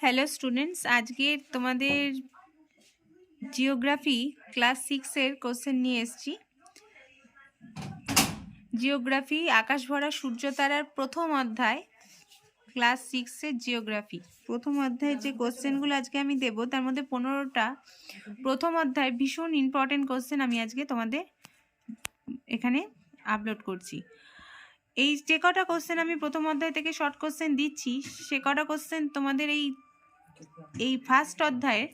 Hello students, আজকে তোমাদের geography class 6-এর question নিয়ে এসেছি। জিওগ্রাফি আকাশ ভরা সূর্য তারার প্রথম অধ্যায়, ক্লাস 6-এর জিওগ্রাফি প্রথম অধ্যায়ের যে কোশ্চেনগুলো আজকে আমি দেব তার মধ্যে 15টা প্রথম অধ্যায় ভীষণ ইম্পর্টেন্ট কোশ্চেন আমি আজকে তোমাদের এখানে আপলোড করছি। এই যে কটা কোশ্চেন আমি প্রথম অধ্যায় থেকে শর্ট কোশ্চেন দিচ্ছি, সে কটা কোশ্চেন তোমাদের এই ফার্স্ট অধ্যায়ের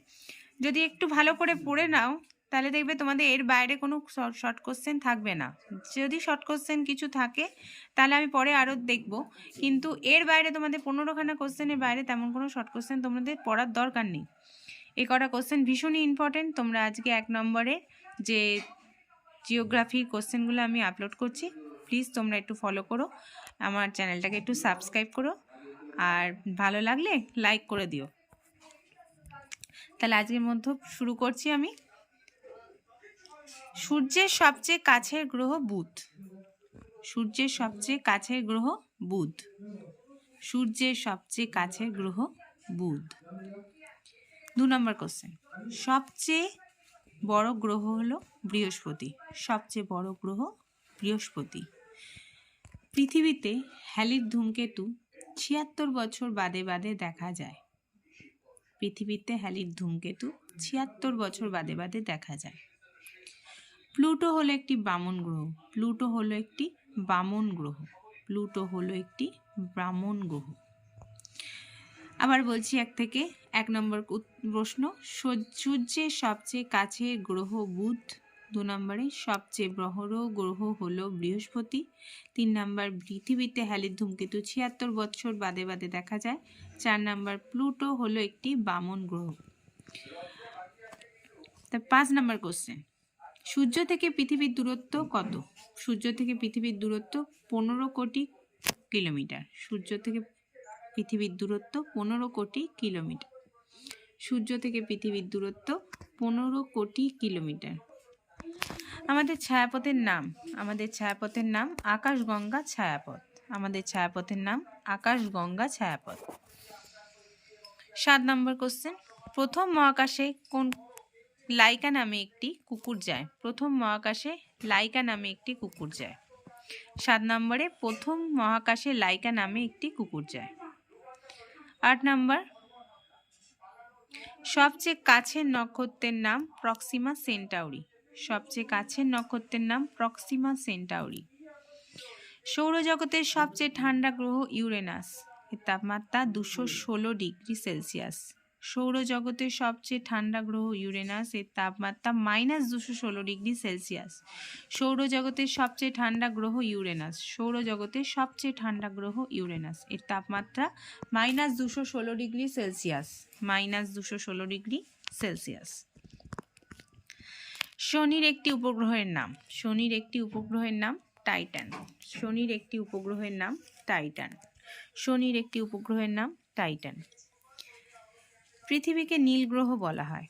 যদি একটু ভালো করে পড়ে নাও তাহলে দেখবে তোমাদের এর বাইরে কোনো শর্ট কোশ্চেন থাকবে না। যদি শর্ট কোশ্চেন কিছু থাকে তাহলে আমি পরে আরও দেখব, কিন্তু এর বাইরে তোমাদের 15খানা কোশ্চেনের বাইরে তেমন কোনো শর্ট কোশ্চেন তোমাদের পড়ার দরকার নেই। এই কটা কোশ্চেন ভীষণই ইম্পর্টেন্ট। তোমরা আজকে 1 নম্বরে যে জিওগ্রাফির কোশ্চেনগুলো আমি আপলোড করছি, প্লিজ তোমরা একটু ফলো করো, আমার চ্যানেলটাকে একটু সাবস্ক্রাইব করো, আর ভালো লাগলে লাইক করে দিও। তাহলে আজকের মধ্যে শুরু করছি আমি। সূর্যের সবচেয়ে কাছের গ্রহ বুধ। সূর্যের সবচেয়ে কাছের গ্রহ বুধ। সূর্যের সবচেয়ে কাছের গ্রহ বুধ। 2 নম্বর কোশ্চেন, সবচেয়ে বড় গ্রহ হলো বৃহস্পতি। সবচেয়ে বড় গ্রহ বৃহস্পতি। পৃথিবীতে হ্যালির ধূমকেতু 76 বছর বাদে বাদে দেখা যায়। পৃথিবীতে হ্যালির ধূমকেতু 76 বছর বাদে বাদে দেখা যায়। প্লুটো হলো একটি বামন গ্রহ। প্লুটো হলো একটি বামন গ্রহ। প্লুটো হলো একটি বামন গ্রহ। আবার বলছি 1 নম্বর প্রশ্ন, সূর্যের সবচেয়ে কাছের গ্রহ বুধ। 2 নম্বরে সবচেয়ে বড় গ্রহ হলো বৃহস্পতি। 3 নম্বর পৃথিবীতে হ্যালির ধূমকেতু 76 বছর বাদে বাদে দেখা যায়। 4 নম্বর প্লুটো হলো একটি বামন গ্রহ। 5 নম্বর কোশ্চেন, সূর্য থেকে পৃথিবীর দূরত্ব কত? সূর্য থেকে পৃথিবীর দূরত্ব 15 কোটি কিলোমিটার। সূর্য থেকে পৃথিবীর দূরত্ব 15 কোটি কিলোমিটার। সূর্য থেকে পৃথিবীর দূরত্ব 15 কোটি কিলোমিটার। আমাদের ছায়াপথের নাম, আকাশগঙ্গা ছায়াপথ। আমাদের ছায়াপথের নাম আকাশগঙ্গা ছায়াপথ। 7 নম্বর কোশ্চেন, প্রথম মহাকাশে কোন লাইকা নামে একটি কুকুর যায়? প্রথম মহাকাশে লাইকা নামে একটি কুকুর যায়। 7 নম্বরে প্রথম মহাকাশে লাইকা নামে একটি কুকুর যায়। 8 নম্বর, সবচেয়ে কাছের নক্ষত্রের নাম প্রক্সিমা সেন্টাউরি। সবচেয়ে কাছের নক্ষত্রের নাম প্রক্সিমা সেন্টাউরি। সৌরজগতের সবচেয়ে ঠান্ডা গ্রহ ইউরেনাস। এর তাপমাত্রা 216 ডিগ্রি সেলসিয়াস। সৌরজগতের সবচেয়ে ঠান্ডা গ্রহ ইউরেনাস, এর তাপমাত্রা -216 ডিগ্রি সেলসিয়াস। সৌরজগতের সবচেয়ে ঠান্ডা গ্রহ ইউরেনাস। সৌরজগতের সবচেয়ে ঠান্ডা গ্রহ ইউরেনাস, এর তাপমাত্রা -216 ডিগ্রি সেলসিয়াস। -216 degree Celsius. শনির একটি উপগ্রহের নাম। শনির একটি উপগ্রহের নাম টাইটান। শনির একটি উপগ্রহের নাম টাইটান। শনির একটি উপগ্রহের নাম টাইটান। পৃথিবীকে নীল গ্রহ বলা হয়।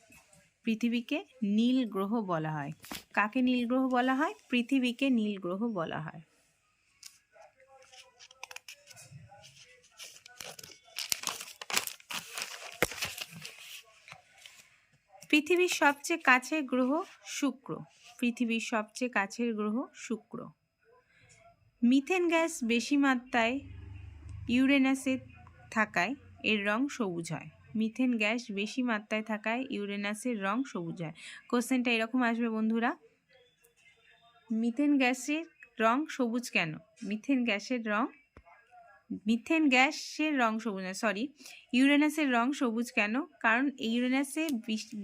পৃথিবীকে নীল গ্রহ বলা হয়। কাকে নীল গ্রহ বলা হয়? পৃথিবীকে নীল গ্রহ বলা হয়। পৃথিবীর সবচেয়ে কাছের গ্রহ শুক্র। পৃথিবীর সবচেয়ে কাছের গ্রহ শুক্র। মিথেন গ্যাস বেশি মাত্রায় ইউরেনাসে থাকায় এর রং সবুজ হয়। মিথেন গ্যাস বেশি মাত্রায় থাকায় ইউরেনাসের রং সবুজ হয়। কোশ্চেনটা এরকম আসবে বন্ধুরা, মিথেন গ্যাসের রং সবুজ কেন? মিথেন গ্যাসের রং সবুজ না, ইউরেনাসের রং সবুজ কেন? কারণ ইউরেনাসে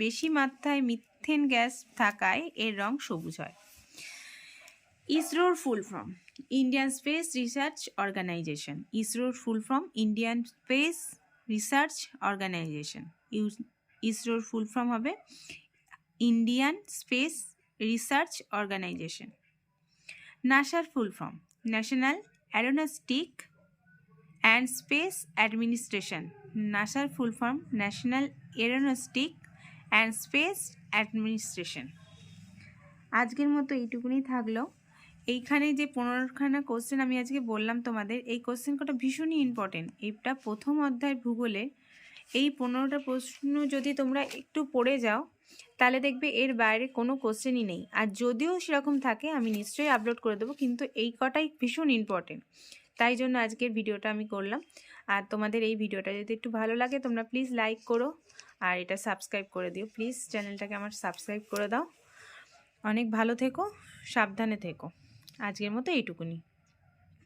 বেশি মাত্রায় মিথেন গ্যাস থাকায় এর রং সবুজ হয়। ইসরোর full form Indian Space Research Organisation. ইসরোর full form Indian Space Research Organisation. ইসরোর ফুল ফর্ম হবে ইন্ডিয়ান স্পেস রিসার্চ অর্গানাইজেশন। নাসার full form National Aeronautic and Space Administration. নাসার full form National Aeronautic and Space Administration. আজকের মতো এইটুকুনি থাকলো। এইখানে যে 15খানা কোশ্চেন আমি আজকে বললাম তোমাদের, এই কোশ্চেন কটা ভীষণই ইম্পর্টেন্ট। এটা প্রথম অধ্যায় ভূগোলে এই 15টা প্রশ্ন যদি তোমরা একটু পড়ে যাও তাহলে দেখবে এর বাইরে কোনো কোশ্চেনই নেই। আর যদিও সেরকম থাকে আমি নিশ্চয়ই আপলোড করে দেবো, কিন্তু এই কটাই ভীষণ ইম্পর্টেন্ট, তাই জন্য আজকের ভিডিওটা আমি করলাম। আর তোমাদের এই ভিডিওটা যদি একটু ভালো লাগে তোমরা প্লিজ লাইক করো আর এটা সাবস্ক্রাইব করে দিও, প্লিজ চ্যানেলটাকে আমার সাবস্ক্রাইব করে দাও। অনেক ভালো থেকো, সাবধানে থেকো। আজকের মতো এইটুকুনি।